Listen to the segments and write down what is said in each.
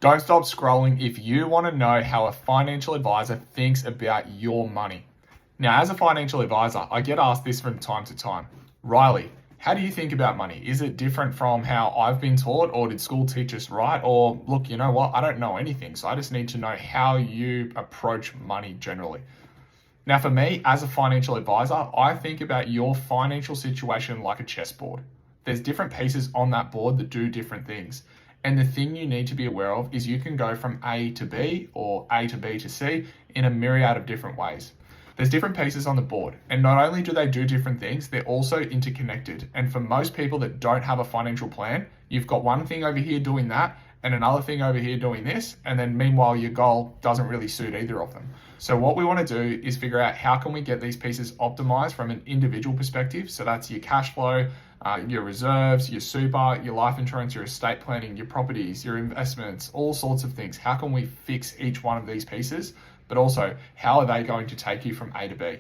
Don't stop scrolling if you want to know how a financial advisor thinks about your money. Now, as a financial advisor, I get asked this from time to time. Riley, how do you think about money? Is it different from how I've been taught, or did school teach us right? Or look, you know what? I don't know anything, so I just need to know how you approach money generally. Now, for me, as a financial advisor, I think about your financial situation like a chessboard. There's different pieces on that board that do different things. And the thing you need to be aware of is you can go from A to B or A to B to C in a myriad of different ways. There's different pieces on the board, and not only do they do different things, they're also interconnected. And for most people that don't have a financial plan, you've got one thing over here doing that and another thing over here doing this, and then meanwhile your goal doesn't really suit either of them. So what we want to do is figure out how can we get these pieces optimized from an individual perspective. So that's your cash flow, your reserves, your super, your life insurance, your estate planning, your properties, your investments, all sorts of things. How can we fix each one of these pieces? But also, how are they going to take you from A to B?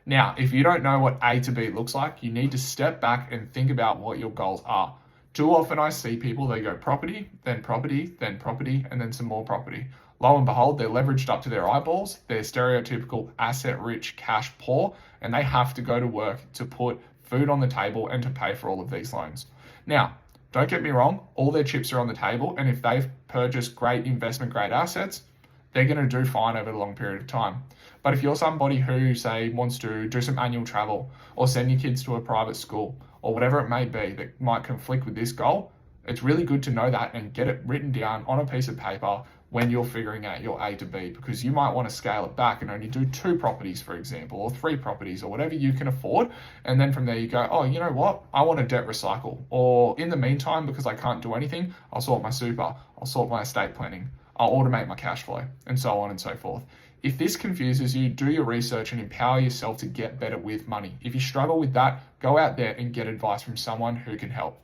Now, if you don't know what A to B looks like, you need to step back and think about what your goals are. Too often I see people, they go property, then property, then property, and then some more property. Lo and behold, they're leveraged up to their eyeballs. They're stereotypical asset rich, cash poor, and they have to go to work to put food on the table and to pay for all of these loans. Now, don't get me wrong, all their chips are on the table, and if they've purchased great investment grade assets, they're going to do fine over a long period of time. But if you're somebody who, say, wants to do some annual travel or send your kids to a private school or whatever it may be that might conflict with this goal, it's really good to know that and get it written down on a piece of paper when you're figuring out your A to B, because you might want to scale it back and only do 2 properties, for example, or 3 properties, or whatever you can afford. And then from there you go, oh, you know what? I want to debt recycle. Or in the meantime, because I can't do anything, I'll sort my super, I'll sort my estate planning, I'll automate my cash flow, and so on and so forth. If this confuses you, do your research and empower yourself to get better with money. If you struggle with that, go out there and get advice from someone who can help.